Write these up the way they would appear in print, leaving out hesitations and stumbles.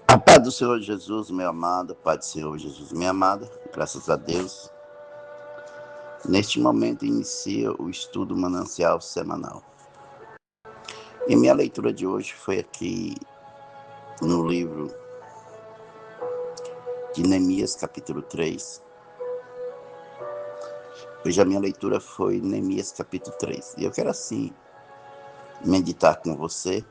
A paz do Senhor Jesus, meu amado, paz do Senhor Jesus, minha amada, graças a Deus. Neste momento inicia o estudo manancial semanal. E minha leitura de hoje foi aqui no livro de Neemias, capítulo 3. Hoje a minha leitura foi Neemias, capítulo 3. E eu quero assim meditar com você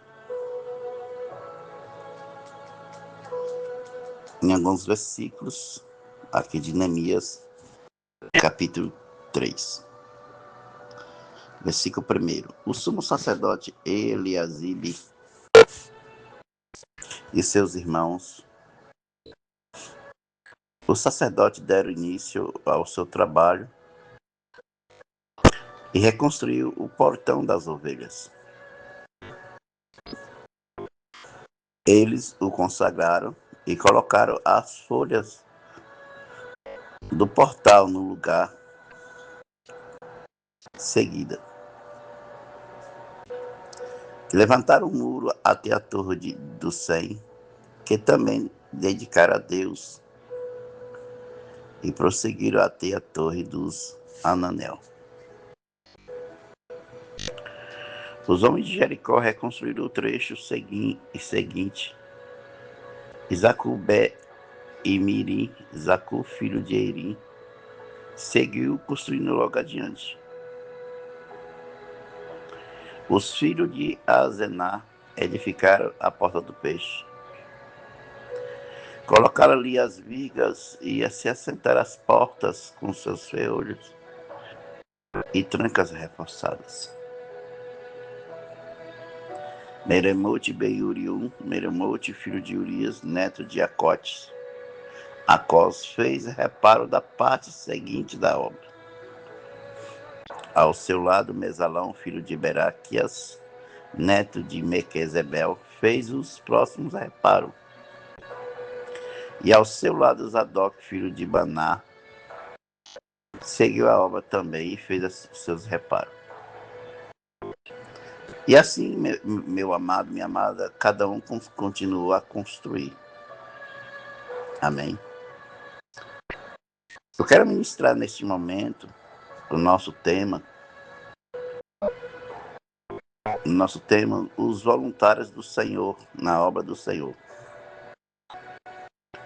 em alguns versículos aqui de Neemias, capítulo 3. Versículo 1. O sumo sacerdote Eliasibe e seus irmãos, os sacerdotes deram início ao seu trabalho e reconstruiu o portão das ovelhas. Eles o consagraram e colocaram as folhas do portal no lugar seguida. Levantaram o muro até a torre do 100, que também dedicaram a Deus, e prosseguiram até a torre dos Ananel. Os homens de Jericó reconstruíram o trecho seguinte. Zacubé e Mirim, Zacu, filho de Erim, seguiu construindo logo adiante. Os filhos de Azená edificaram a porta do peixe. Colocaram ali as vigas e se assentaram as portas com seus ferrolhos e trancas reforçadas. Meremote Ben-Urium, Meremote, filho de Urias, neto de Acotes. Acós fez reparo da parte seguinte da obra. Ao seu lado, Mesalão, filho de Beraquias, neto de Mequezebel, fez os próximos reparos. E ao seu lado, Zadok, filho de Baná, seguiu a obra também e fez os seus reparos. E assim, meu amado, minha amada, cada um continuou a construir. Amém? Eu quero ministrar neste momento o nosso tema, os voluntários do Senhor, na obra do Senhor.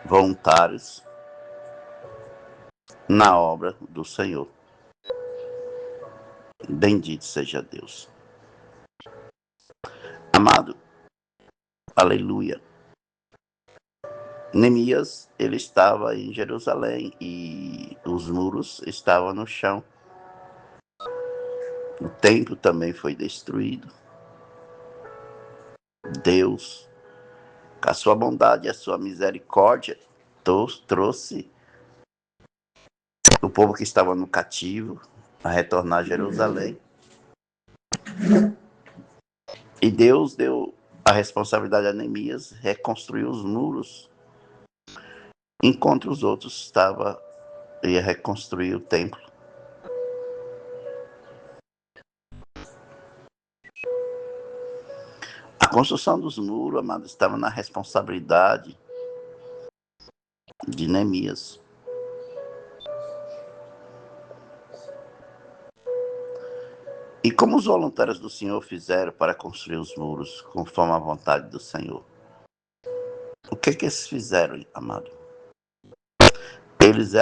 Voluntários na obra do Senhor. Bendito seja Deus. Amado, aleluia. Neemias, ele estava em Jerusalém e os muros estavam no chão. O templo também foi destruído. Deus, com a sua bondade e a sua misericórdia, trouxe o povo que estava no cativo a retornar a Jerusalém. E Deus deu a responsabilidade a Neemias reconstruir os muros, enquanto os outros ia reconstruir o templo. A construção dos muros, amado, estava na responsabilidade de Neemias. E como os voluntários do Senhor fizeram para construir os muros conforme a vontade do Senhor? O que eles fizeram, amado? Eles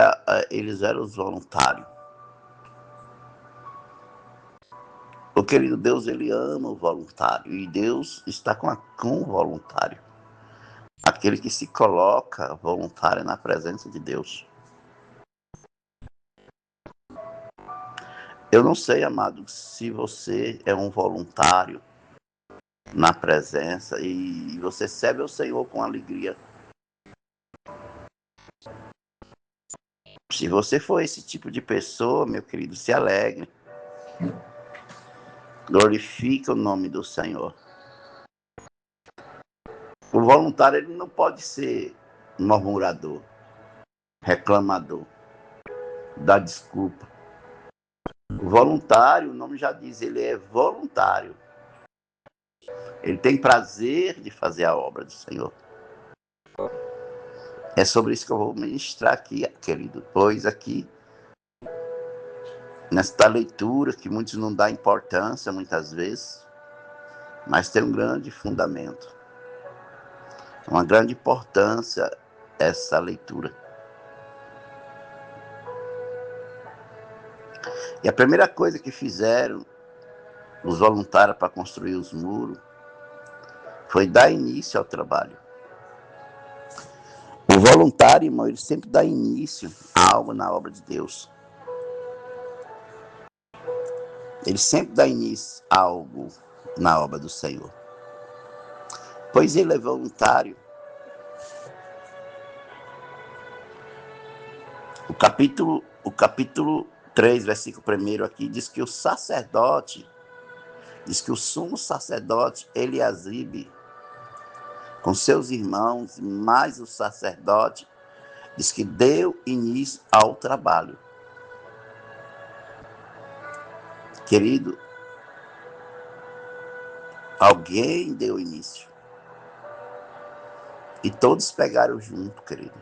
eram os voluntários. O querido Deus, ele ama o voluntário. E Deus está com o voluntário. Aquele que se coloca voluntário na presença de Deus. Eu não sei, amado, se você é um voluntário na presença e você serve ao Senhor com alegria. Se você for esse tipo de pessoa, meu querido, se alegre. Glorifique o nome do Senhor. O voluntário, ele não pode ser murmurador, reclamador, dar desculpa. O voluntário, o nome já diz, ele é voluntário. Ele tem prazer de fazer a obra do Senhor. É sobre isso que eu vou ministrar aqui, querido. Pois aqui, nesta leitura, que muitos não dão importância, muitas vezes, mas tem um grande fundamento. Uma grande importância essa leitura. E a primeira coisa que fizeram os voluntários para construir os muros foi dar início ao trabalho. O voluntário, irmão, ele sempre dá início a algo na obra de Deus. Ele sempre dá início a algo na obra do Senhor. Pois ele é voluntário. O capítulo 3, versículo 1 aqui, diz que o sumo sacerdote Eliasibe, com seus irmãos, mais o sacerdote, diz que deu início ao trabalho. Querido, alguém deu início. E todos pegaram junto, querido.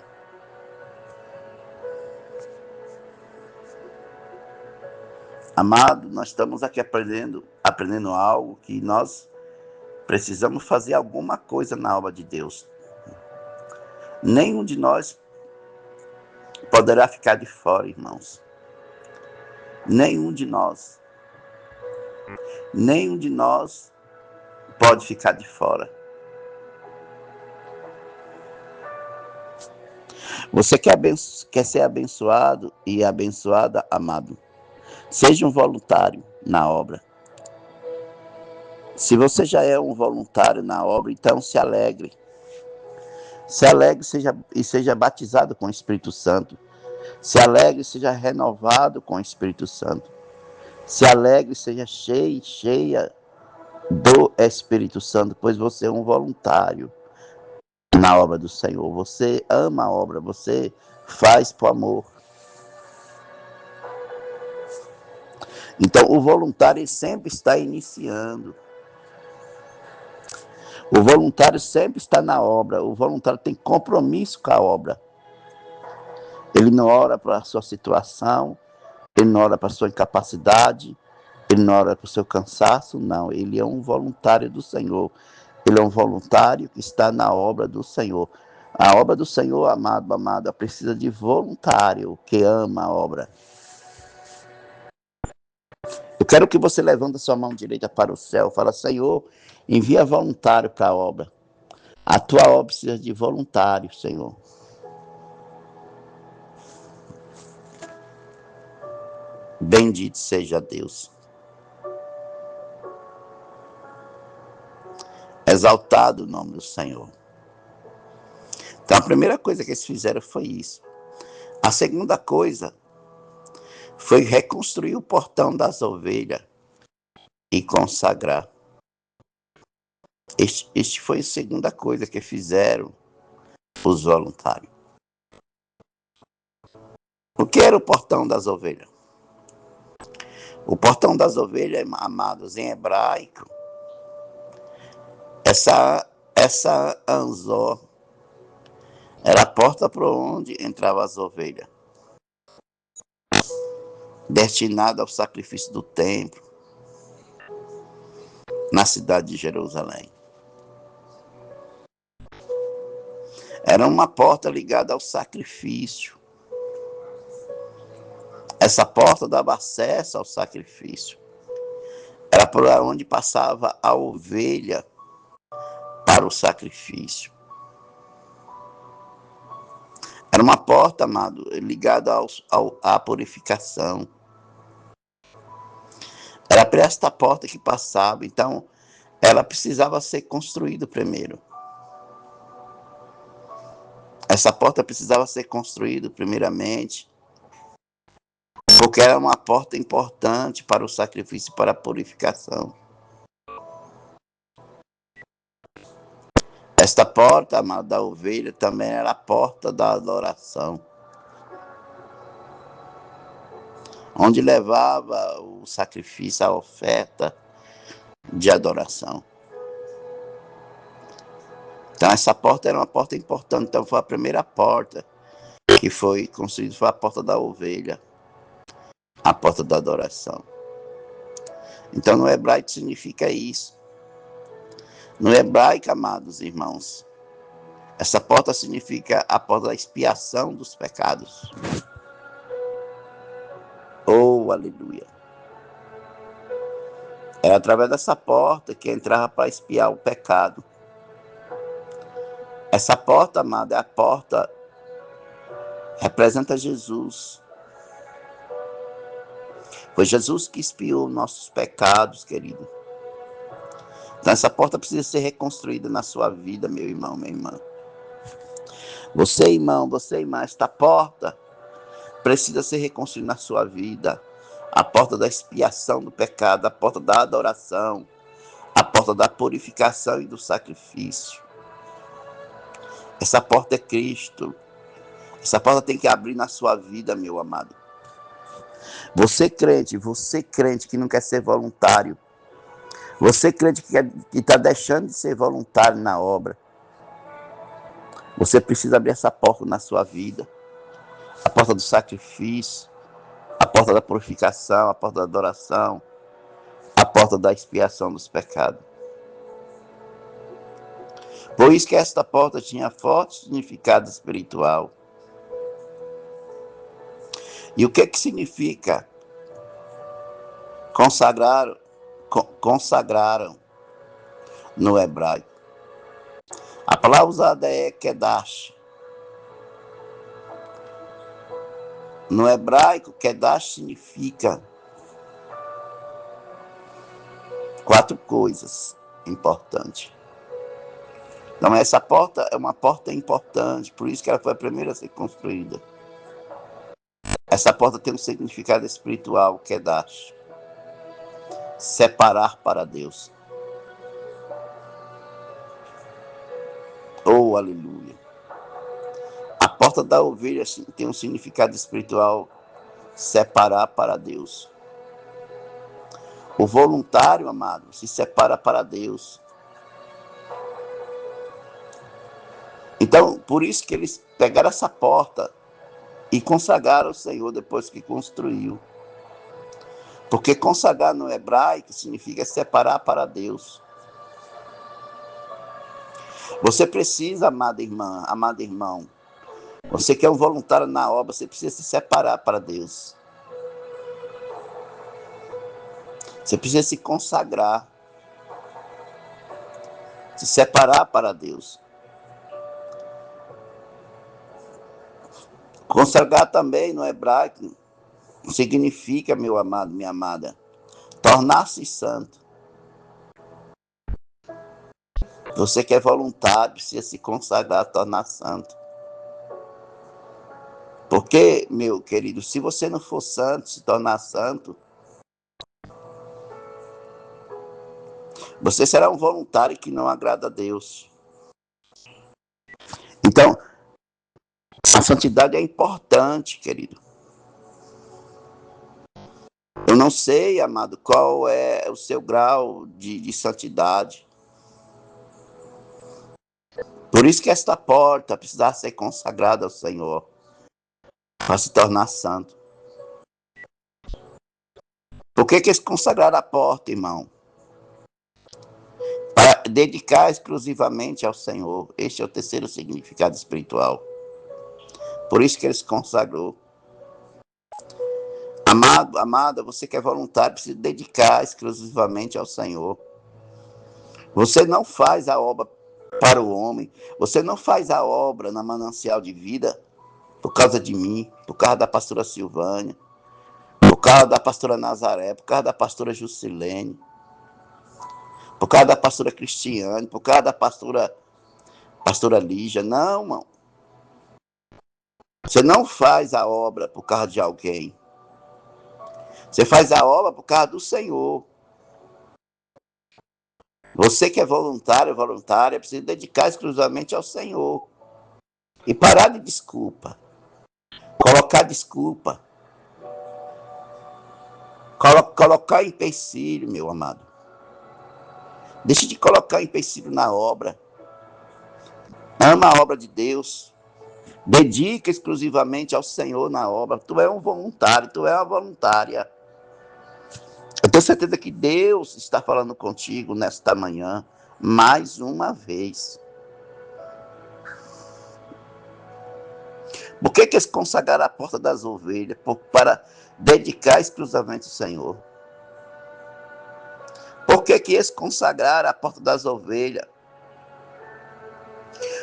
Amado, nós estamos aqui aprendendo algo que nós precisamos fazer alguma coisa na obra de Deus. Nenhum de nós poderá ficar de fora, irmãos. Nenhum de nós pode ficar de fora. Você quer ser abençoado e abençoada, amado? Seja um voluntário na obra. Se você já é um voluntário na obra, então se alegre. Se alegre e seja batizado com o Espírito Santo. Se alegre e seja renovado com o Espírito Santo. Se alegre e seja cheia do Espírito Santo, pois você é um voluntário na obra do Senhor. Você ama a obra, você faz por amor. Então, o voluntário ele sempre está iniciando. O voluntário sempre está na obra. O voluntário tem compromisso com a obra. Ele não ora para a sua situação, ele não ora para a sua incapacidade, ele não ora para o seu cansaço, não. Ele é um voluntário do Senhor. Ele é um voluntário que está na obra do Senhor. A obra do Senhor, amada, precisa de voluntário que ama a obra. Eu quero que você levante a sua mão direita para o céu. Fala, Senhor, envia voluntário para a obra. A tua obra precisa de voluntário, Senhor. Bendito seja Deus. Exaltado o nome do Senhor. Então, a primeira coisa que eles fizeram foi isso. A segunda coisa foi reconstruir o portão das ovelhas e consagrar. Este foi a segunda coisa que fizeram os voluntários. O que era o portão das ovelhas? O portão das ovelhas, amados, em hebraico, essa anzó era a porta por onde entravam as ovelhas, destinada ao sacrifício do templo, na cidade de Jerusalém. Era uma porta ligada ao sacrifício. Essa porta dava acesso ao sacrifício. Era por onde passava a ovelha para o sacrifício. Era uma porta, amado, ligada à purificação. Era por esta porta que passava, então ela precisava ser construída primeiro. Essa porta precisava ser construída primeiramente, porque era uma porta importante para o sacrifício e para a purificação. Esta porta, amada, da ovelha também era a porta da adoração, onde levava o sacrifício, a oferta de adoração. Então essa porta era uma porta importante, então foi a primeira porta que foi construída, foi a porta da ovelha, a porta da adoração. Então no hebraico significa isso. No hebraico, amados irmãos, essa porta significa a porta da expiação dos pecados. Oh, aleluia. Era através dessa porta que entrava para expiar o pecado. Essa porta, amada, é a porta, representa Jesus. Foi Jesus que expiou nossos pecados, querido. Então essa porta precisa ser reconstruída na sua vida, meu irmão, minha irmã. Você, irmão, esta porta precisa ser reconstruída na sua vida. A porta da expiação do pecado, a porta da adoração, a porta da purificação e do sacrifício. Essa porta é Cristo. Essa porta tem que abrir na sua vida, meu amado. Você crente que não quer ser voluntário, você crente que está deixando de ser voluntário na obra, você precisa abrir essa porta na sua vida. A porta do sacrifício, a porta da purificação, a porta da adoração, a porta da expiação dos pecados. Por isso que esta porta tinha forte significado espiritual. E o que significa consagraram no hebraico? A palavra usada é Kedash. No hebraico, Kedash significa 4 coisas importantes. Então essa porta é uma porta importante, por isso que ela foi a primeira a ser construída. Essa porta tem um significado espiritual, Kedash. Separar para Deus. Oh, aleluia. A porta da ovelha tem um significado espiritual, separar para Deus. O voluntário, amado, se separa para Deus. Então, por isso que eles pegaram essa porta e consagraram o Senhor depois que construiu. Porque consagrar no hebraico significa separar para Deus. Você precisa, amada irmã, amado irmão, você que é um voluntário na obra, você precisa se separar para Deus. Você precisa se consagrar, se separar para Deus. Consagrar também no hebraico significa, meu amado, minha amada, tornar-se santo. Você que é voluntário, precisa se consagrar, tornar santo. Porque, meu querido, se você não for santo, se tornar santo, você será um voluntário que não agrada a Deus. Então, a santidade é importante, querido. Eu não sei, amado, qual é o seu grau de santidade. Por isso que esta porta precisa ser consagrada ao Senhor, para se tornar santo. Por que eles consagraram a porta, irmão? Para dedicar exclusivamente ao Senhor. Este é o terceiro significado espiritual. Por isso que eles consagrou. Amado, amada, você que é voluntário, precisa dedicar exclusivamente ao Senhor. Você não faz a obra para o homem. Você não faz a obra na manancial de vida por causa de mim, por causa da pastora Silvânia, por causa da pastora Nazaré, por causa da pastora Juscelene, por causa da pastora Cristiane, por causa da pastora Lígia. Não, irmão. Você não faz a obra por causa de alguém. Você faz a obra por causa do Senhor. Você que é voluntário, voluntária, precisa dedicar exclusivamente ao Senhor. E parar de desculpa. Colocar desculpa. Colocar empecilho, meu amado. Deixe de colocar empecilho na obra. Ama a obra de Deus. Dedica exclusivamente ao Senhor na obra. Tu é um voluntário, tu é uma voluntária. Eu tenho certeza que Deus está falando contigo nesta manhã, mais uma vez. Por que se consagrar a porta das ovelhas? Para dedicar exclusivamente ao Senhor. Por que esse consagrar a porta das ovelhas?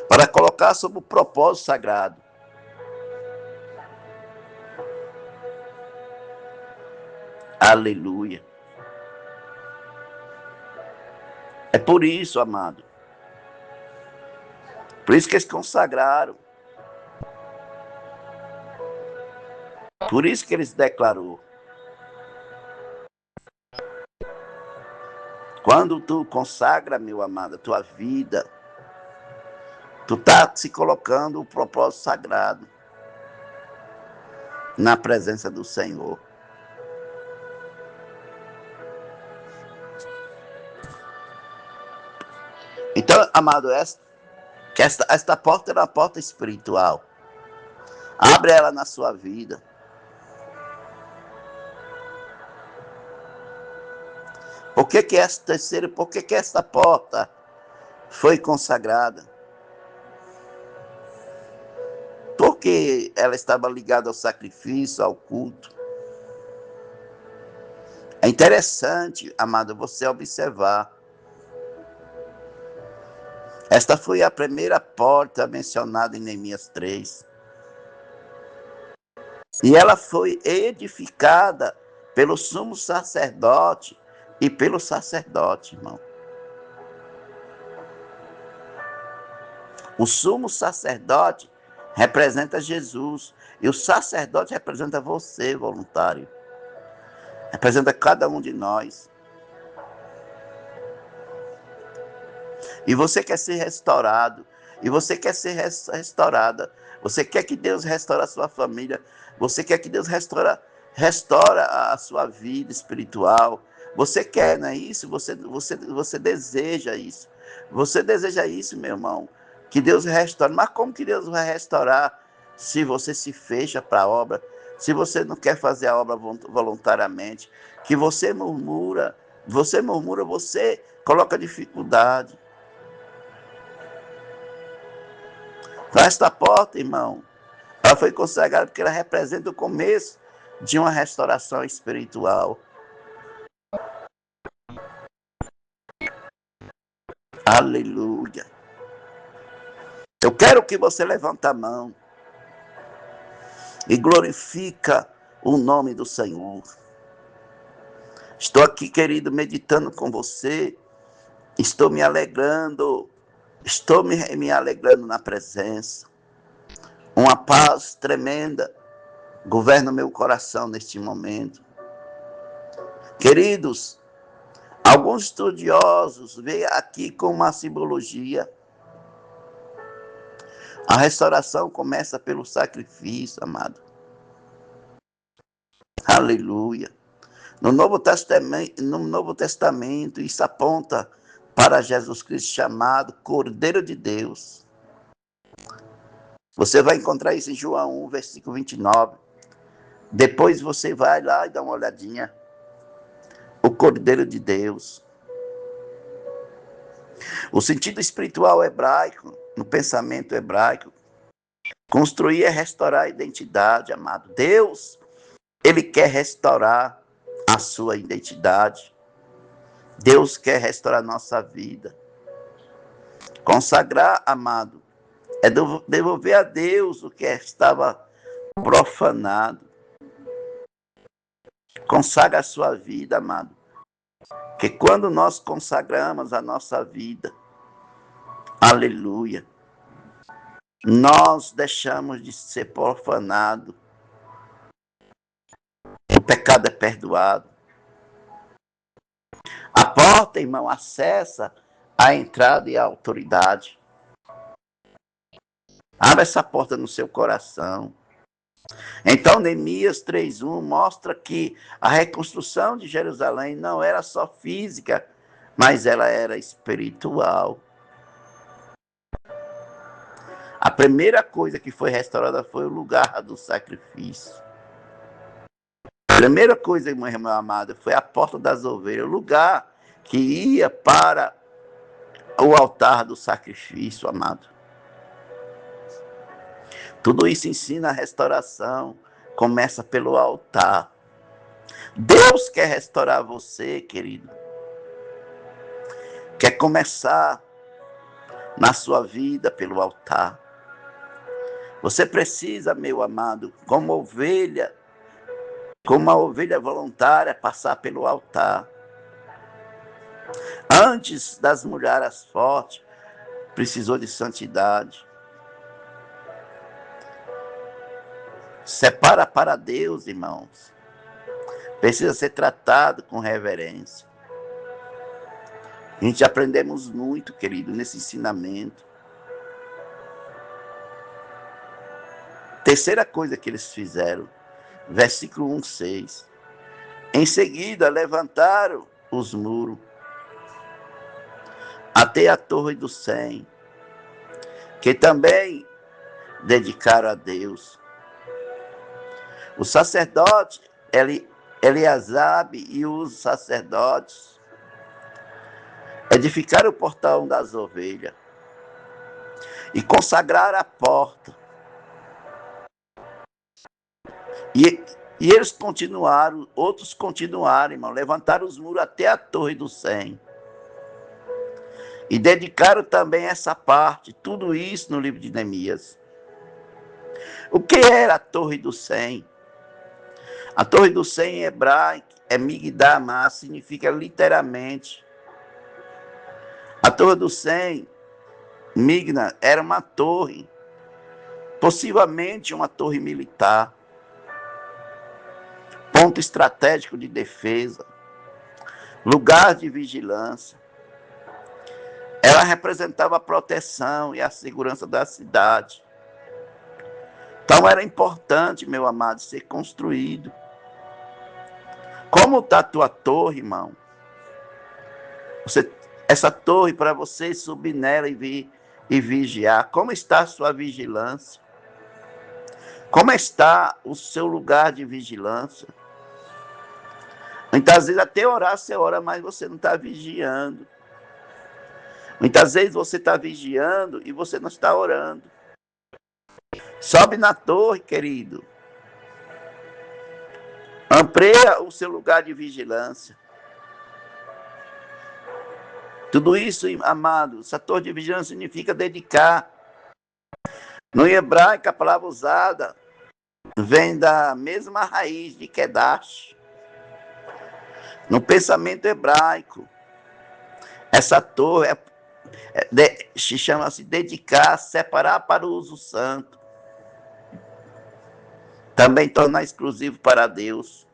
Para colocar sob o propósito sagrado. Aleluia. É por isso, amado. Por isso que eles consagraram. Por isso que eles declarou. Quando tu consagra, meu amado, a tua vida, tu está se colocando o propósito sagrado na presença do Senhor. Então, amado, esta porta é uma porta espiritual. Abre ela na sua vida. Por que esta porta foi consagrada? Porque ela estava ligada ao sacrifício, ao culto. É interessante, amado, você observar. Esta foi a primeira porta mencionada em Neemias 3. E ela foi edificada pelo sumo sacerdote e pelo sacerdote, irmão. O sumo sacerdote representa Jesus e o sacerdote representa você, voluntário. Representa cada um de nós. E você quer ser restaurado. E você quer ser restaurada. Você quer que Deus restaure a sua família. Você quer que Deus restaura a sua vida espiritual. Você quer, não é isso? Você deseja isso. Você deseja isso, meu irmão. Que Deus restaure. Mas como que Deus vai restaurar se você se fecha para a obra? Se você não quer fazer a obra voluntariamente? Que você murmura, você coloca dificuldade. Então, esta porta, irmão, ela foi consagrada porque ela representa o começo de uma restauração espiritual. Aleluia. Eu quero que você levante a mão e glorifica o nome do Senhor. Estou aqui, querido, meditando com você. Estou me alegrando. Estou me alegrando na presença. Uma paz tremenda governa o meu coração neste momento. Queridos, alguns estudiosos veem aqui com uma simbologia. A restauração começa pelo sacrifício, amado. Aleluia. No Novo Testamento, isso aponta para Jesus Cristo chamado Cordeiro de Deus. Você vai encontrar isso em João 1, versículo 29. Depois você vai lá e dá uma olhadinha. O Cordeiro de Deus. O sentido espiritual hebraico, no pensamento hebraico, construir é restaurar a identidade, amado. Deus, Ele quer restaurar a sua identidade. Deus quer restaurar a nossa vida. Consagrar, amado, é devolver a Deus o que estava profanado. Consagra a sua vida, amado. Que quando nós consagramos a nossa vida, aleluia, nós deixamos de ser profanado. O pecado é perdoado. A porta, irmão, acessa a entrada e a autoridade. Abra essa porta no seu coração. Então, Neemias 3:1 mostra que a reconstrução de Jerusalém não era só física, mas ela era espiritual. A primeira coisa que foi restaurada foi o lugar do sacrifício. A primeira coisa, meu irmão amado, foi a porta das ovelhas, o lugar que ia para o altar do sacrifício, amado. Tudo isso ensina a restauração. Começa pelo altar. Deus quer restaurar você, querido. Quer começar na sua vida pelo altar. Você precisa, meu amado, como uma ovelha voluntária, passar pelo altar. Antes das mulheres fortes, precisou de santidade. Separa para Deus, irmãos. Precisa ser tratado com reverência. A gente aprendemos muito, querido, nesse ensinamento. Terceira coisa que eles fizeram, versículo 1:6. Em seguida, levantaram os muros até a torre do Sem, que também dedicaram a Deus. O sacerdote Eliasabe e os sacerdotes edificaram o portão das ovelhas e consagraram a porta. E eles continuaram, outros continuaram, irmão, levantaram os muros até a torre do Sem. E dedicaram também essa parte, tudo isso no livro de Neemias. O que era a torre do Sem? A torre do Sem em hebraico é Migdamá, significa literalmente. A torre do Sem, Migna, era uma torre, possivelmente uma torre militar, ponto estratégico de defesa, lugar de vigilância. Ela representava a proteção e a segurança da cidade. Então era importante, meu amado, ser construído. Como está a tua torre, irmão? Essa torre, para você subir nela e vigiar. Como está a sua vigilância? Como está o seu lugar de vigilância? Muitas vezes até orar você ora, mas você não está vigiando. Muitas vezes você está vigiando e você não está orando. Sobe na torre, querido. Amplia o seu lugar de vigilância. Tudo isso, amado, essa torre de vigilância significa dedicar. No hebraico, a palavra usada vem da mesma raiz de Kedash. No pensamento hebraico, essa torre se chama-se dedicar, separar para o uso santo. Também tornar exclusivo para Deus.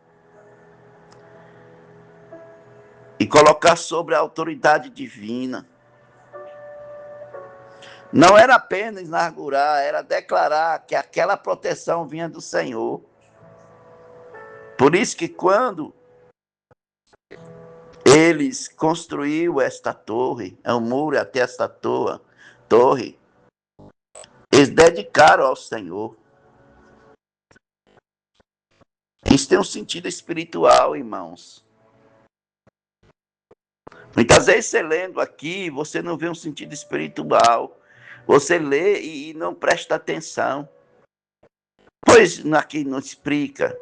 E colocar sobre a autoridade divina. Não era apenas inaugurar, era declarar que aquela proteção vinha do Senhor. Por isso que quando eles construíram esta torre, é um muro até esta torre, eles dedicaram ao Senhor. Isso tem um sentido espiritual, irmãos. Muitas vezes você lendo aqui, você não vê um sentido espiritual. Você lê e não presta atenção. Pois aqui não explica.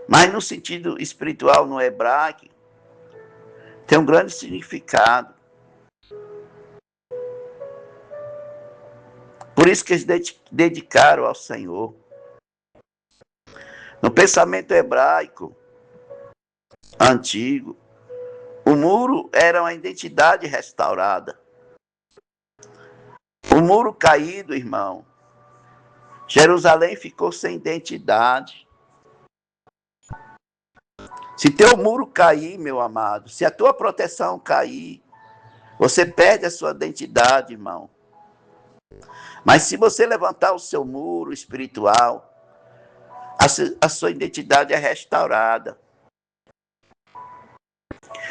Mas no sentido espiritual, no hebraico, tem um grande significado. Por isso que eles dedicaram ao Senhor. No pensamento hebraico antigo, o muro era uma identidade restaurada. O muro caído, irmão, Jerusalém ficou sem identidade. Se teu muro cair, meu amado, se a tua proteção cair, você perde a sua identidade, irmão. Mas se você levantar o seu muro espiritual, a sua identidade é restaurada.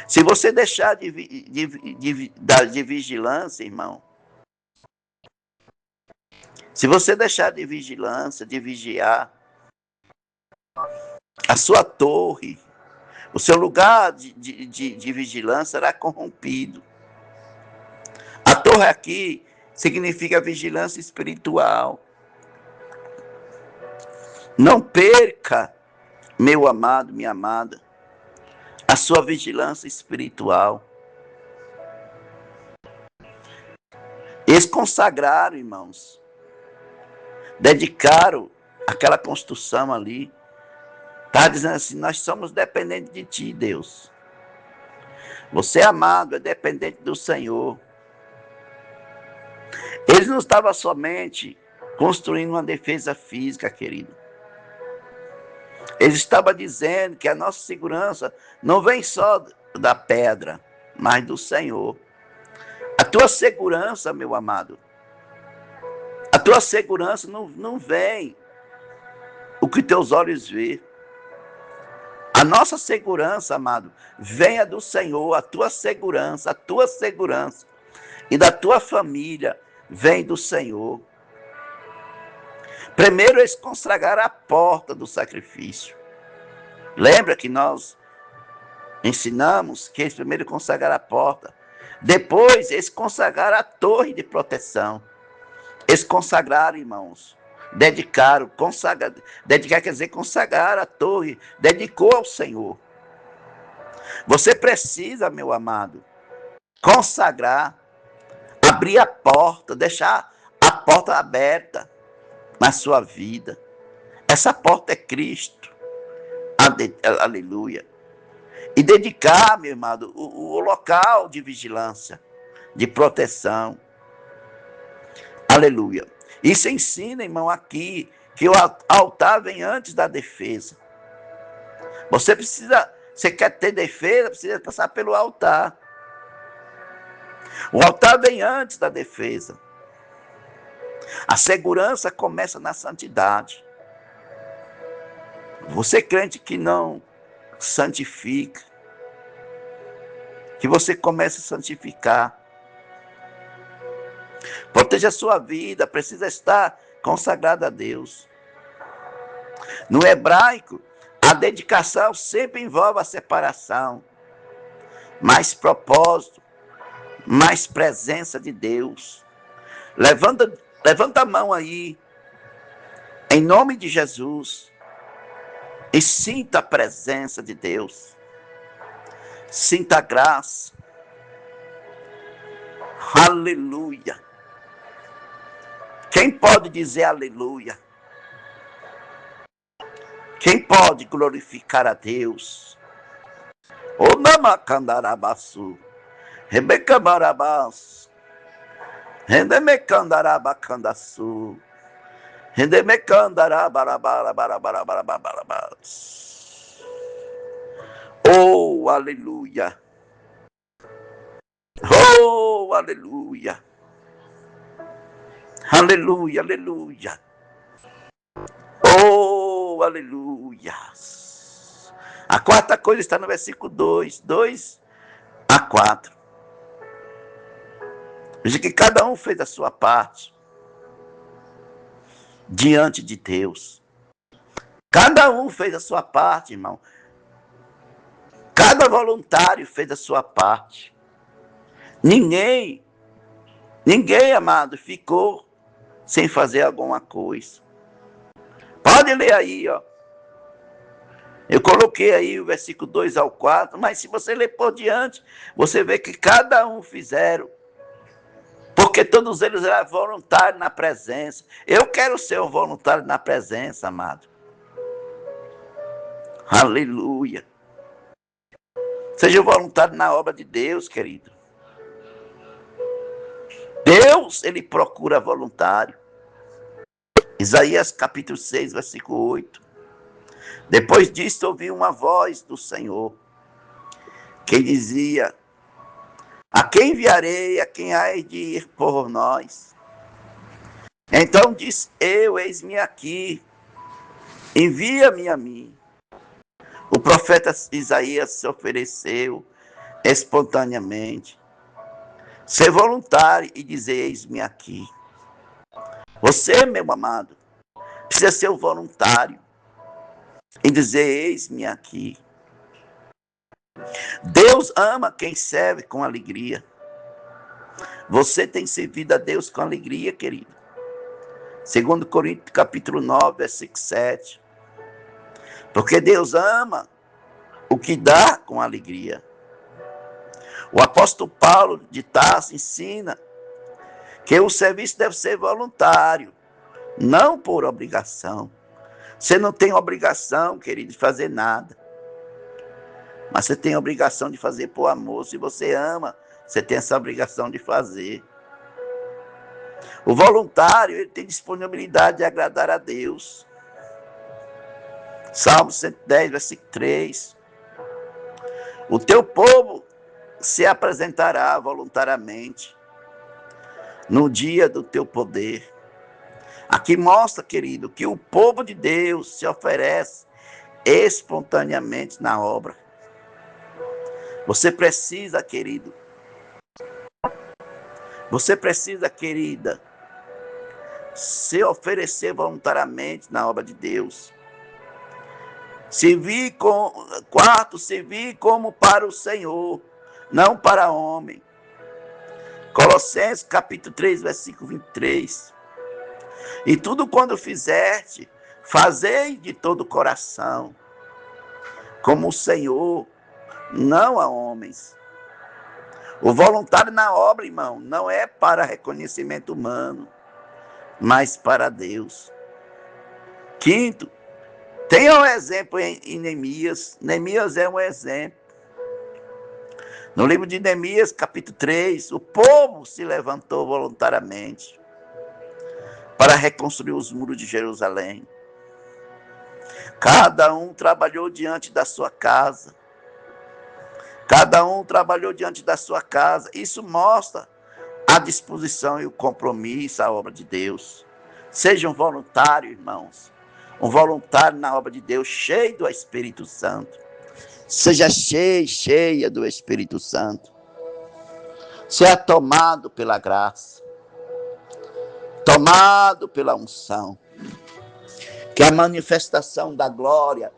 Se você deixar de vigilância, irmão, Se você deixar de vigilância, de vigiar, a sua torre, o seu lugar de vigilância será corrompido. A torre aqui significa vigilância espiritual. Não perca, meu amado, minha amada, a sua vigilância espiritual. Eles consagraram, irmãos, dedicaram aquela construção ali. Está dizendo assim, nós somos dependentes de ti, Deus. Você, amado, é dependente do Senhor. Eles não estavam somente construindo uma defesa física, querido. Eles estavam dizendo que a nossa segurança não vem só da pedra, mas do Senhor. A tua segurança, meu amado, a tua segurança não vem o que teus olhos vê. A nossa segurança, amado, venha do Senhor, a tua segurança e da tua família vem do Senhor. Primeiro eles consagraram a porta do sacrifício. Lembra que nós ensinamos que eles primeiro consagraram a porta. Depois eles consagraram a torre de proteção. Eles consagraram, irmãos. Dedicaram, dedicar quer dizer consagrar a torre, dedicou ao Senhor. Você precisa, meu amado, consagrar, abrir a porta, deixar a porta aberta na sua vida. Essa porta é Cristo. Aleluia. E dedicar, meu amado, o local de vigilância, de proteção. Aleluia. Isso ensina, irmão, aqui, que o altar vem antes da defesa. Você quer ter defesa, precisa passar pelo altar. O altar vem antes da defesa. A segurança começa na santidade. Você crente que não santifica, que você comece a santificar. Proteja a sua vida, precisa estar consagrada a Deus. No hebraico, a dedicação sempre envolve a separação, mais propósito, mais presença de Deus. Levanta a mão aí, em nome de Jesus, e sinta a presença de Deus. Sinta a graça. Aleluia. Quem pode dizer aleluia? Quem pode glorificar a Deus? O namacandarabaçu, rebecamarabás, rendemecandarabacandaçu, rendemecandarabarabarabarabarabarabás. Oh, aleluia. Oh, aleluia. Aleluia, aleluia. Oh, aleluia. A quarta coisa está no versículo 2 a 4. Diz que cada um fez a sua parte diante de Deus. Cada um fez a sua parte, irmão. Cada voluntário fez a sua parte. Ninguém, amado, ficou sem fazer alguma coisa. Pode ler aí, ó. Eu coloquei aí o versículo 2 ao 4, mas se você ler por diante, você vê que cada um fizeram. Porque todos eles eram voluntários na presença. Eu quero ser um voluntário na presença, amado. Aleluia. Seja voluntário na obra de Deus, querido. Deus, ele procura voluntário. Isaías capítulo 6, versículo 8. Depois disso ouvi uma voz do Senhor, que dizia: a quem enviarei, a quem há de ir por nós? Então disse eu: eis-me aqui, envia-me a mim. O profeta Isaías se ofereceu espontaneamente, ser voluntário e dizer: eis-me aqui. Você, meu amado, precisa ser o voluntário em dizer: eis-me aqui. Deus ama quem serve com alegria. Você tem servido a Deus com alegria, querido. 2 Coríntios capítulo 9, versículo 7. Porque Deus ama o que dá com alegria. O apóstolo Paulo de Tarso ensina que o serviço deve ser voluntário, não por obrigação. Você não tem obrigação, querido, de fazer nada. Mas você tem a obrigação de fazer por amor. Se você ama, você tem essa obrigação de fazer. O voluntário, ele tem disponibilidade de agradar a Deus. Salmo 110, versículo 3. O teu povo se apresentará voluntariamente no dia do teu poder. Aqui mostra, querido, que o povo de Deus se oferece espontaneamente na obra. Você precisa, querido. Você precisa, querida, se oferecer voluntariamente na obra de Deus. Servir como para o Senhor, não para homem. Colossenses capítulo 3, versículo 23. E tudo quando fizeste, fazei de todo o coração, como o Senhor, não a homens. O voluntário na obra, irmão, não é para reconhecimento humano, mas para Deus. Quinto, tenha um exemplo em Neemias. Neemias é um exemplo. No livro de Neemias, capítulo 3, o povo se levantou voluntariamente para reconstruir os muros de Jerusalém. Cada um trabalhou diante da sua casa. Cada um trabalhou diante da sua casa. Isso mostra a disposição e o compromisso à obra de Deus. Seja um voluntário, irmãos. Um voluntário na obra de Deus, cheio do Espírito Santo. Seja cheia do Espírito Santo. Seja tomado pela graça. Tomado pela unção. Que a manifestação da glória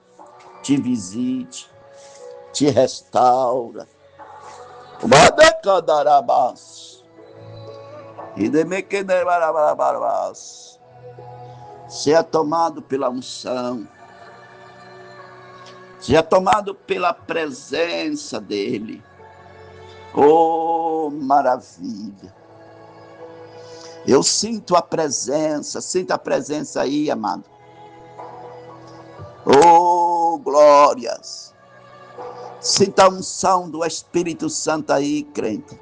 te visite, te restaura. Seja tomado pela unção. Seja tomado pela presença dele. Oh, maravilha. Eu sinto a presença aí, amado. Oh, glórias. Sinta a unção do Espírito Santo aí, crente.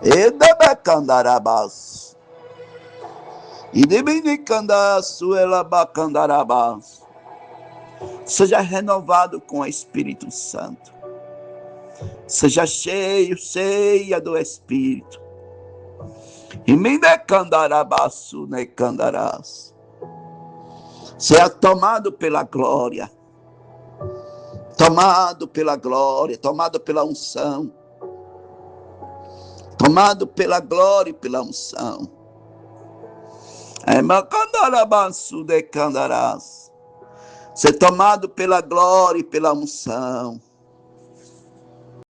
Edebecandarabás. Idebinicandaçuelabacandarabás. Seja renovado com o Espírito Santo. Seja cheia do Espírito. E minecandarabaçu necandarás. Seja tomado pela glória. Tomado pela glória, tomado pela unção. Tomado pela glória e pela unção. Ser tomado pela glória e pela unção.